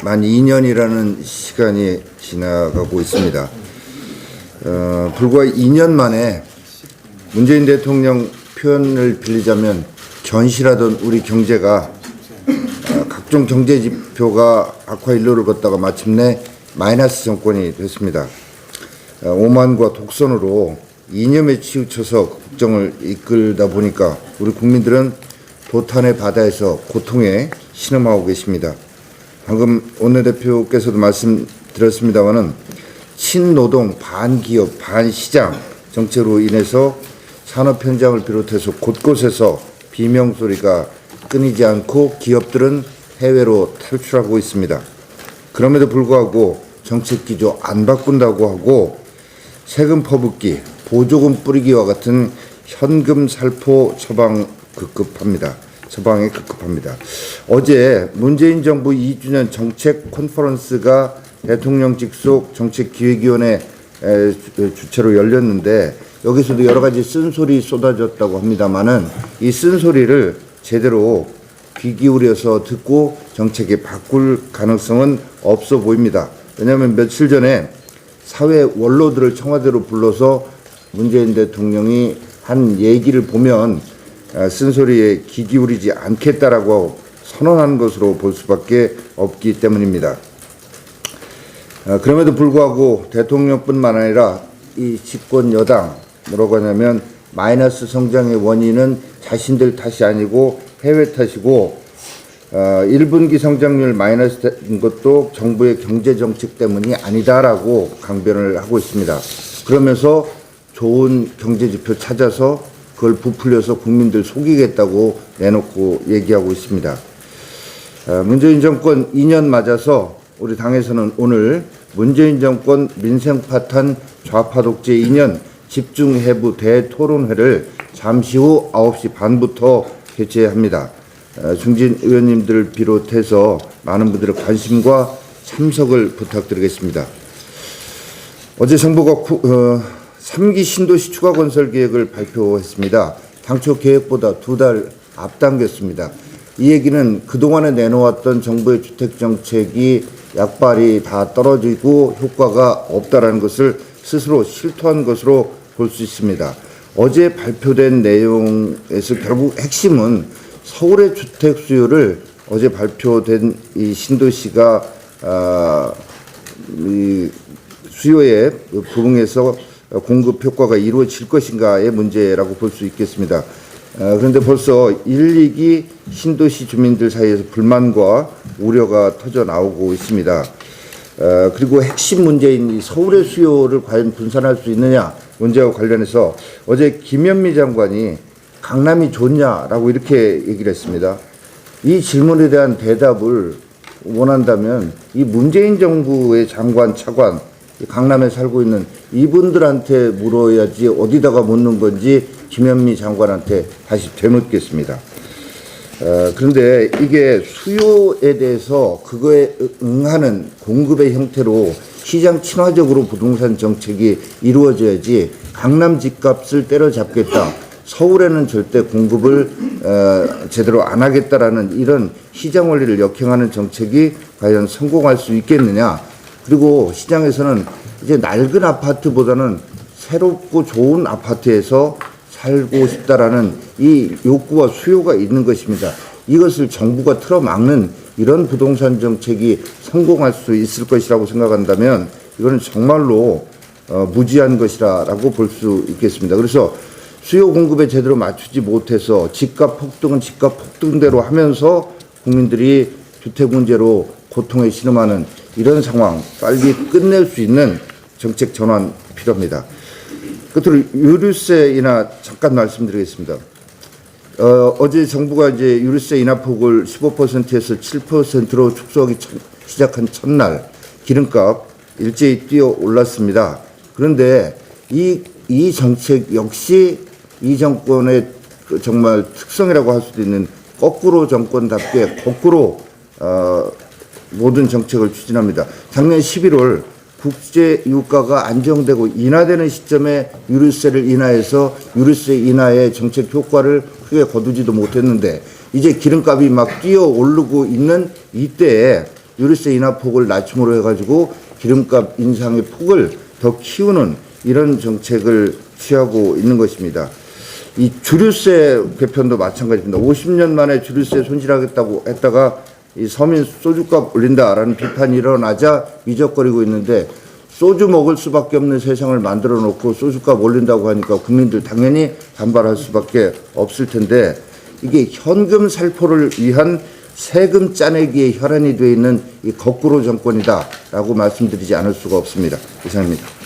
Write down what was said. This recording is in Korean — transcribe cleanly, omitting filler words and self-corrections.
만 2년이라는 시간이 지나가고 있습니다. 불과 2년 만에 문재인 대통령 표현을 빌리자면 견실하던 우리 경제가 각종 경제 지표가 악화 일로를 걷다가 마침내 마이너스 정권이 됐습니다. 오만과 독선으로 이념에 치우쳐서 국정을 이끌다 보니까 우리 국민들은 도탄의 바다에서 고통에 신음하고 계십니다. 방금 원내대표께서도 말씀드렸습니다마는 친노동, 반기업, 반시장 정책으로 인해서 산업 현장을 비롯해서 곳곳에서 비명소리가 끊이지 않고 기업들은 해외로 탈출하고 있습니다. 그럼에도 불구하고 정책 기조 안 바꾼다고 하고 세금 퍼붓기, 보조금 뿌리기와 같은 현금 살포 처방에 급급합니다. 어제 문재인 정부 2주년 정책 컨퍼런스가 대통령 직속 정책기획위원회 주최로 열렸는데 여기서도 여러 가지 쓴소리 쏟아졌다고 합니다만은 이 쓴소리를 제대로 귀 기울여서 듣고 정책에 바꿀 가능성은 없어 보입니다. 왜냐하면 며칠 전에 사회 원로들을 청와대로 불러서 문재인 대통령이 한 얘기를 보면 쓴소리에 귀 기울이지 않겠다라고 선언한 것으로 볼 수밖에 없기 때문입니다. 그럼에도 불구하고 대통령뿐만 아니라 이 집권 여당 뭐라고 하냐면 마이너스 성장의 원인은 자신들 탓이 아니고 해외 탓이고 1분기 성장률 마이너스 된 것도 정부의 경제정책 때문이 아니다라고 강변을 하고 있습니다. 그러면서 좋은 경제지표 찾아서 그걸 부풀려서 국민들 속이겠다고 내놓고 얘기하고 있습니다. 문재인 정권 2년 맞아서 우리 당에서는 오늘 문재인 정권 민생 파탄 좌파 독재 2년 집중해부 대토론회를 잠시 후 9시 반부터 개최합니다. 중진 의원님들을 비롯해서 많은 분들의 관심과 참석을 부탁드리겠습니다. 어제 정부가 3기 신도시 추가 건설 계획을 발표했습니다. 당초 계획보다 2달 앞당겼습니다. 이 얘기는 그동안에 내놓았던 정부의 주택정책이 약발이 다 떨어지고 효과가 없다라는 것을 스스로 실토한 것으로 볼 수 있습니다. 어제 발표된 내용에서 결국 핵심은 서울의 주택 수요를 어제 발표된 이 신도시가 이 수요에 부응해서 공급 효과가 이루어질 것인가의 문제라고 볼 수 있겠습니다. 그런데 벌써 1, 2기 신도시 주민들 사이에서 불만과 우려가 터져 나오고 있습니다. 그리고 핵심 문제인 이 서울의 수요를 과연 분산할 수 있느냐 문제와 관련해서 어제 김현미 장관이 강남이 좋냐라고 이렇게 얘기를 했습니다. 이 질문에 대한 대답을 원한다면 이 문재인 정부의 장관, 차관, 강남에 살고 있는 이분들한테 물어야지 어디다가 묻는 건지 김현미 장관한테 다시 되묻겠습니다. 그런데 이게 수요에 대해서 그거에 응하는 공급의 형태로 시장 친화적으로 부동산 정책이 이루어져야지 강남 집값을 때려잡겠다. 서울에는 절대 공급을 제대로 안 하겠다라는 이런 시장 원리를 역행하는 정책이 과연 성공할 수 있겠느냐. 그리고 시장에서는 이제 낡은 아파트보다는 새롭고 좋은 아파트에서 살고 싶다라는 이 욕구와 수요가 있는 것입니다. 이것을 정부가 틀어막는 이런 부동산 정책이 성공할 수 있을 것이라고 생각한다면 이거는 정말로 무지한 것이라고 볼 수 있겠습니다. 그래서 수요 공급에 제대로 맞추지 못해서 집값 폭등은 집값 폭등대로 하면서 국민들이 주택 문제로 고통에 신음하는 이런 상황 빨리 끝낼 수 있는 정책 전환 필요합니다. 끝으로 유류세 인하 잠깐 말씀드리겠습니다. 어제 정부가 이제 유류세 인하폭을 15%에서 7%로 축소하기 시작한 첫날 기름값 일제히 뛰어 올랐습니다. 그런데 이 정책 역시 이 정권의 정말 특성이라고 할 수도 있는 거꾸로 정권답게 거꾸로 모든 정책을 추진합니다. 작년 11월 국제 유가가 안정되고 인하되는 시점에 유류세를 인하해서 유류세 인하의 정책 효과를 크게 거두지도 못했는데 이제 기름값이 막 뛰어 오르고 있는 이때에 유류세 인하폭을 낮춤으로 해가지고 기름값 인상의 폭을 더 키우는 이런 정책을 취하고 있는 것입니다. 이 주류세 개편도 마찬가지입니다. 50년 만에 주류세 손질하겠다고 했다가 이 서민 소주값 올린다라는 비판이 일어나자 미적거리고 있는데, 소주 먹을 수밖에 없는 세상을 만들어 놓고 소주값 올린다고 하니까 국민들 당연히 반발할 수밖에 없을 텐데, 이게 현금 살포를 위한 세금 짜내기의 혈안이 되어 있는 이 거꾸로 정권이다라고 말씀드리지 않을 수가 없습니다. 이상입니다.